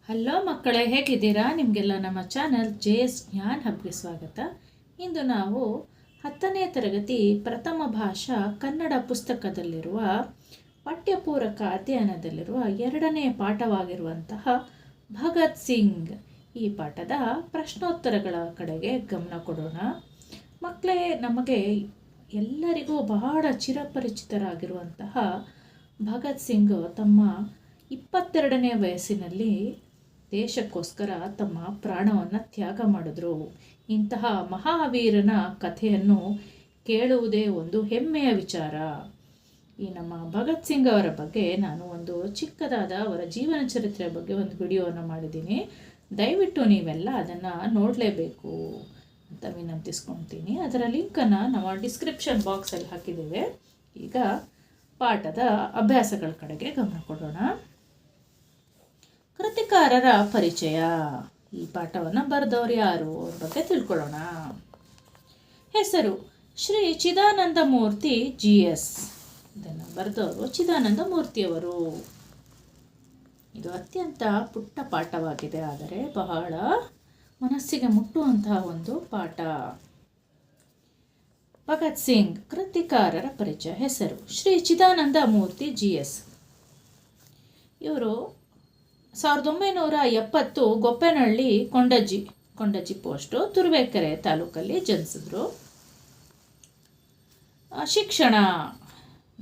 Hello ಮಕ್ಕಳೇ, ಹೇಗಿದ್ದೀರಾ? ನಿಮಗೆಲ್ಲ ನಮ್ಮ ಚಾನಲ್ ಜೆಎಸ್ ಜ್ಞಾನ್ ಹಬ್ಗೆ ಸ್ವಾಗತ. ಇಂದು ನಾವು 10ನೇ ತರಗತಿ ಪ್ರಥಮ ಭಾಷಾ ಕನ್ನಡ ಪುಸ್ತಕದಲ್ಲಿರುವ ಪಠ್ಯಪೂರಕ ಅಧ್ಯಯನದಲ್ಲಿರುವ 2ನೇ ಪಾಠವಾಗಿರುವಂತಹ ಭಗತ್ ಸಿಂಗ್ ಈ ಪಾಠದ ಪ್ರಶ್ನೋತ್ತರಗಳ ಕಡೆಗೆ ಗಮನ ಕೊಡೋಣ. ಮಕ್ಕಳೇ, ನಮಗೆ ಎಲ್ಲರಿಗೂ ಬಹಳ ಚಿರಪರಿಚಿತರಾಗಿರುವಂತಹ ಭಗತ್ ಸಿಂಗ್ ತಮ್ಮ 22ನೇ ವಯಸ್ಸಿನಲ್ಲಿ ದೇಶಕ್ಕೋಸ್ಕರ ತಮ್ಮ ಪ್ರಾಣವನ್ನು ತ್ಯಾಗ ಮಾಡಿದ್ರು. ಇಂತಹ ಮಹಾವೀರನ ಕಥೆಯನ್ನು ಕೇಳುವುದೇ ಒಂದು ಹೆಮ್ಮೆಯ ವಿಚಾರ. ಈ ನಮ್ಮ ಭಗತ್ ಸಿಂಗ್ ಅವರ ಬಗ್ಗೆ ನಾನು ಒಂದು ಚಿಕ್ಕದಾದ ಅವರ ಜೀವನ ಚರಿತ್ರೆಯ ಬಗ್ಗೆ ಒಂದು ವಿಡಿಯೋವನ್ನು ಮಾಡಿದ್ದೀನಿ. ದಯವಿಟ್ಟು ನೀವೆಲ್ಲ ಅದನ್ನು ನೋಡಲೇಬೇಕು ಅಂತ ವಿನಂತಿಸ್ಕೊಳ್ತೀನಿ. ಅದರ ಲಿಂಕನ್ನು ನಾವು ಡಿಸ್ಕ್ರಿಪ್ಷನ್ ಬಾಕ್ಸಲ್ಲಿ ಹಾಕಿದ್ದೇವೆ. ಈಗ ಪಾಠದ ಅಭ್ಯಾಸಗಳ ಕಡೆಗೆ ಗಮನ ಕೊಡೋಣ. ಕೃತಿಕಾರರ ಪರಿಚಯ. ಈ ಪಾಠವನ್ನು ಬರೆದವರು ಯಾರು ಅವ್ರ ಬಗ್ಗೆ ತಿಳ್ಕೊಳ್ಳೋಣ. ಹೆಸರು ಶ್ರೀ ಚಿದಾನಂದ ಮೂರ್ತಿ GS. ಇದನ್ನು ಬರೆದವರು ಚಿದಾನಂದ ಮೂರ್ತಿಯವರು. ಇದು ಅತ್ಯಂತ ಪುಟ್ಟ ಪಾಠವಾಗಿದೆ, ಆದರೆ ಬಹಳ ಮನಸ್ಸಿಗೆ ಮುಟ್ಟುವಂತಹ ಒಂದು ಪಾಠ. ಭಗತ್ ಸಿಂಗ್ ಕೃತಿಕಾರರ ಪರಿಚಯ. ಹೆಸರು ಶ್ರೀ ಚಿದಾನಂದ ಮೂರ್ತಿ GS. ಇವರು 1970 ಗೊಪ್ಪೇನಹಳ್ಳಿ ಕೊಂಡಜ್ಜಿ ಪೋಸ್ಟು ತುರುವೇಕೆರೆ ತಾಲೂಕಲ್ಲಿ ಜನಿಸಿದ್ರು. ಶಿಕ್ಷಣ.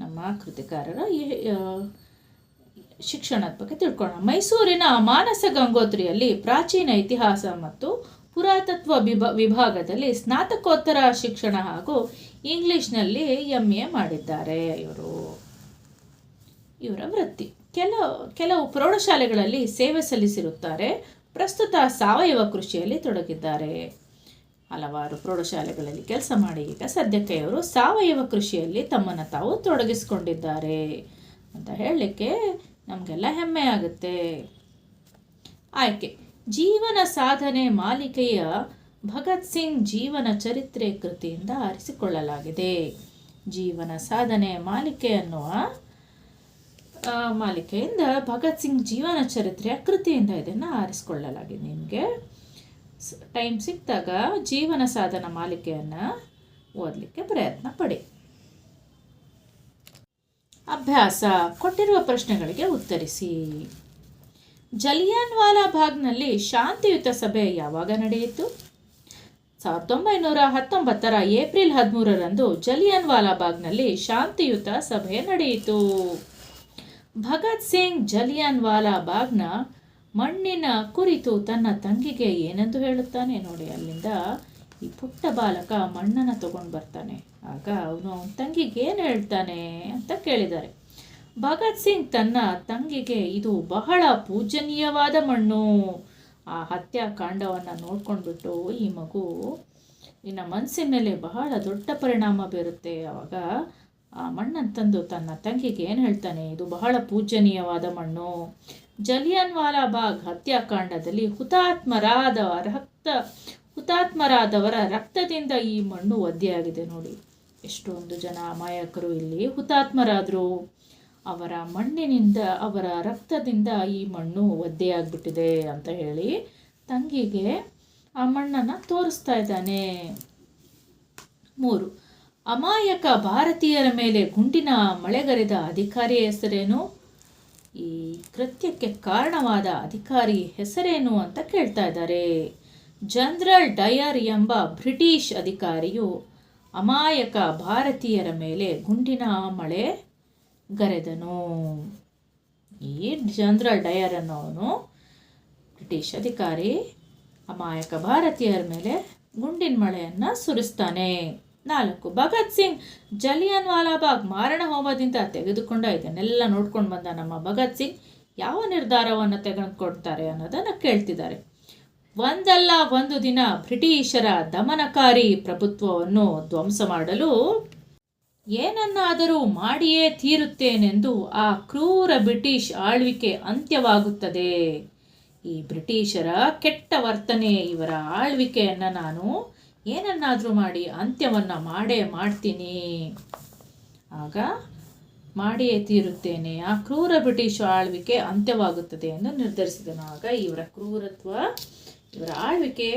ನಮ್ಮ ಕೃತಿಕಾರರ ಶಿಕ್ಷಣದ ಬಗ್ಗೆ ತಿಳ್ಕೊಳ್ಳೋಣ. ಮೈಸೂರಿನ ಮಾನಸ ಗಂಗೋತ್ರಿಯಲ್ಲಿ ಪ್ರಾಚೀನ ಇತಿಹಾಸ ಮತ್ತು ಪುರಾತತ್ವ ವಿಭಾಗದಲ್ಲಿ ಸ್ನಾತಕೋತ್ತರ ಶಿಕ್ಷಣ ಹಾಗೂ ಇಂಗ್ಲಿಷ್ನಲ್ಲಿ MA ಮಾಡಿದ್ದಾರೆ. ಇವರ ವೃತ್ತಿ. ಕೆಲವು ಪ್ರೌಢಶಾಲೆಗಳಲ್ಲಿ ಸೇವೆ ಸಲ್ಲಿಸಿರುತ್ತಾರೆ. ಪ್ರಸ್ತುತ ಸಾವಯವ ಕೃಷಿಯಲ್ಲಿ ತೊಡಗಿದ್ದಾರೆ. ಹಲವಾರು ಪ್ರೌಢಶಾಲೆಗಳಲ್ಲಿ ಕೆಲಸ ಮಾಡಿ ಈಗ ಸದ್ಯಕ್ಕೆ ಇವರು ಸಾವಯವ ಕೃಷಿಯಲ್ಲಿ ತಮ್ಮನ್ನು ತಾವು ತೊಡಗಿಸಿಕೊಂಡಿದ್ದಾರೆ ಅಂತ ಹೇಳಲಿಕ್ಕೆ ನಮಗೆಲ್ಲ ಹೆಮ್ಮೆ ಆಗುತ್ತೆ. ಆಯ್ಕೆ. ಜೀವನ ಸಾಧನೆ ಮಾಲಿಕೆಯ ಭಗತ್ ಸಿಂಗ್ ಜೀವನ ಚರಿತ್ರೆ ಕೃತಿಯಿಂದ ಆರಿಸಿಕೊಳ್ಳಲಾಗಿದೆ. ಜೀವನ ಸಾಧನೆ ಮಾಲಿಕೆ ಅನ್ನುವ ಮಾಲಿಕೆಯಿಂದ ಭಗತ್ ಸಿಂಗ್ ಜೀವನ ಚರಿತ್ರೆಯ ಕೃತಿಯಿಂದ ಇದನ್ನು ಆರಿಸಿಕೊಳ್ಳಲಾಗಿದೆ. ನಿಮಗೆ ಟೈಮ್ ಸಿಕ್ಕಿದಾಗ ಜೀವನ ಸಾಧನ ಮಾಲಿಕೆಯನ್ನು ಓದಲಿಕ್ಕೆ ಪ್ರಯತ್ನ ಪಡಿ. ಅಭ್ಯಾಸ. ಕೊಟ್ಟಿರುವ ಪ್ರಶ್ನೆಗಳಿಗೆ ಉತ್ತರಿಸಿ. ಜಲಿಯನ್ ವಾಲಾ ಬಾಗ್ನಲ್ಲಿ ಶಾಂತಿಯುತ ಸಭೆ ಯಾವಾಗ ನಡೆಯಿತು? 1919 ಏಪ್ರಿಲ್ 13ರಂದು ಜಲಿಯನ್ ವಾಲಾ ಬಾಗ್ನಲ್ಲಿ ಶಾಂತಿಯುತ ಸಭೆ ನಡೆಯಿತು. ಭಗತ್ ಸಿಂಗ್ ಜಲಿಯನ್ ವಾಲಾ ಬಾಗ್ನ ಮಣ್ಣಿನ ಕುರಿತು ತನ್ನ ತಂಗಿಗೆ ಏನೆಂದು ಹೇಳುತ್ತಾನೆ? ನೋಡಿ, ಅಲ್ಲಿಂದ ಈ ಪುಟ್ಟ ಬಾಲಕ ಮಣ್ಣನ್ನು ತಗೊಂಡು ಬರ್ತಾನೆ. ಆಗ ಅವನ ತಂಗಿಗೆ ಏನು ಹೇಳ್ತಾನೆ ಅಂತ ಕೇಳಿದ್ದಾರೆ. ಭಗತ್ ಸಿಂಗ್ ತನ್ನ ತಂಗಿಗೆ ಇದು ಬಹಳ ಪೂಜನೀಯವಾದ ಮಣ್ಣು. ಆ ಹತ್ಯಾಕಾಂಡವನ್ನು ನೋಡ್ಕೊಂಡ್ಬಿಟ್ಟು ಈ ಮಗು ನಿನ್ನ ಮನಸ್ಸಿನ ಮೇಲೆ ಬಹಳ ದೊಡ್ಡ ಪರಿಣಾಮ ಬೀರುತ್ತೆ. ಆವಾಗ ಆ ಮಣ್ಣನ್ನು ತಂದು ತನ್ನ ತಂಗಿಗೆ ಏನು ಹೇಳ್ತಾನೆ? ಇದು ಬಹಳ ಪೂಜನೀಯವಾದ ಮಣ್ಣು. ಜಲಿಯನ್ ವಾಲಾ ಬಾಗ್ ಹತ್ಯಾಕಾಂಡದಲ್ಲಿ ಹುತಾತ್ಮರಾದವರ ರಕ್ತದಿಂದ ಈ ಮಣ್ಣು ಒದ್ದೆಯಾಗಿದೆ. ನೋಡಿ, ಎಷ್ಟೊಂದು ಜನ ಅಮಾಯಕರು ಇಲ್ಲಿ ಹುತಾತ್ಮರಾದರು. ಅವರ ಮಣ್ಣಿನಿಂದ, ಅವರ ರಕ್ತದಿಂದ ಈ ಮಣ್ಣು ಒದ್ದೆಯಾಗ್ಬಿಟ್ಟಿದೆ ಅಂತ ಹೇಳಿ ತಂಗಿಗೆ ಆ ಮಣ್ಣನ್ನು ತೋರಿಸ್ತಾ ಇದ್ದಾನೆ. 3. ಅಮಾಯಕ ಭಾರತೀಯರ ಮೇಲೆ ಗುಂಡಿನ ಮಳೆಗರೆದ ಅಧಿಕಾರಿಯ ಹೆಸರೇನು? ಈ ಕೃತ್ಯಕ್ಕೆ ಕಾರಣವಾದ ಅಧಿಕಾರಿ ಹೆಸರೇನು ಅಂತ ಕೇಳ್ತಾ ಇದ್ದಾರೆ. ಜನರಲ್ ಡಯರ್ ಎಂಬ ಬ್ರಿಟಿಷ್ ಅಧಿಕಾರಿಯು ಅಮಾಯಕ ಭಾರತೀಯರ ಮೇಲೆ ಗುಂಡಿನ ಮಳೆ ಗರೆದನು. ಈ ಜನರಲ್ ಡಯರ್ ಅನ್ನೋನು ಬ್ರಿಟಿಷ್ ಅಧಿಕಾರಿ ಅಮಾಯಕ ಭಾರತೀಯರ ಮೇಲೆ ಗುಂಡಿನ ಮಳೆಯನ್ನು ಸುರಿಸ್ತಾನೆ. 4. ಭಗತ್ ಸಿಂಗ್ ಜಲಿಯನ್ ವಾಲಾ ಬಾಗ್ ಮಾರಣ ಹೋಮದಿಂದ ತೆಗೆದುಕೊಂಡ ಇದನ್ನೆಲ್ಲ ನೋಡ್ಕೊಂಡು ಬಂದ ನಮ್ಮ ಭಗತ್ ಸಿಂಗ್ ಯಾವ ನಿರ್ಧಾರವನ್ನು ತೆಗೆದುಕೊಡ್ತಾರೆ ಅನ್ನೋದನ್ನು ಕೇಳ್ತಿದ್ದಾರೆ. ಒಂದಲ್ಲ ಒಂದು ದಿನ ಬ್ರಿಟಿಷರ ದಮನಕಾರಿ ಪ್ರಭುತ್ವವನ್ನು ಧ್ವಂಸ ಮಾಡಲು ಏನನ್ನಾದರೂ ಮಾಡಿಯೇ ತೀರುತ್ತೇನೆಂದು ಆ ಕ್ರೂರ ಬ್ರಿಟಿಷ್ ಆಳ್ವಿಕೆ ಅಂತ್ಯವಾಗುತ್ತದೆ. ಈ ಬ್ರಿಟಿಷರ ಕೆಟ್ಟ ವರ್ತನೆ, ಇವರ ಆಳ್ವಿಕೆಯನ್ನು ನಾನು ಏನನ್ನಾದರೂ ಮಾಡಿ ಅಂತ್ಯವನ್ನು ಮಾಡೇ ಮಾಡ್ತೀನಿ. ಆಗ ಮಾಡಿಯೇ ತೀರುತ್ತೇನೆ. ಆ ಕ್ರೂರ ಬ್ರಿಟಿಷ್ ಆಳ್ವಿಕೆ ಅಂತ್ಯವಾಗುತ್ತದೆ ಎಂದು ನಿರ್ಧರಿಸಿದನು. ಆಗ ಇವರ ಕ್ರೂರತ್ವ, ಇವರ ಆಳ್ವಿಕೆ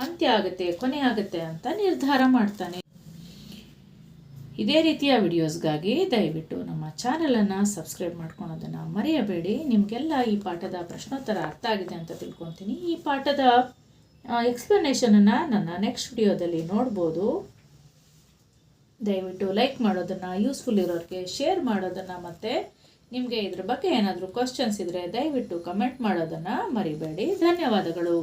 ಅಂತ್ಯ ಆಗುತ್ತೆ, ಕೊನೆ ಆಗುತ್ತೆ ಅಂತ ನಿರ್ಧಾರ ಮಾಡ್ತಾನೆ. ಇದೇ ರೀತಿಯ ವಿಡಿಯೋಸ್ಗಾಗಿ ದಯವಿಟ್ಟು ನಮ್ಮ ಚಾನಲನ್ನು ಸಬ್ಸ್ಕ್ರೈಬ್ ಮಾಡ್ಕೊಳೋದನ್ನು ಮರೆಯಬೇಡಿ. ನಿಮಗೆಲ್ಲ ಈ ಪಾಠದ ಪ್ರಶ್ನೋತ್ತರ ಅರ್ಥ ಆಗಿದೆ ಅಂತ ತಿಳ್ಕೊತೀನಿ. ಈ ಪಾಠದ ಎಕ್ಸ್ಪ್ಲನೇಷನನ್ನು ನನ್ನ ನೆಕ್ಸ್ಟ್ ವಿಡಿಯೋದಲ್ಲಿ ನೋಡ್ಬೋದು. ದಯವಿಟ್ಟು ಲೈಕ್ ಮಾಡೋದನ್ನು, ಯೂಸ್ಫುಲ್ ಇರೋರಿಗೆ ಶೇರ್ ಮಾಡೋದನ್ನು, ಮತ್ತು ನಿಮಗೆ ಇದ್ರ ಬಗ್ಗೆ ಏನಾದರೂ ಕ್ವಶನ್ಸ್ ಇದ್ದರೆ ದಯವಿಟ್ಟು ಕಮೆಂಟ್ ಮಾಡೋದನ್ನು ಮರಿಬೇಡಿ. ಧನ್ಯವಾದಗಳು.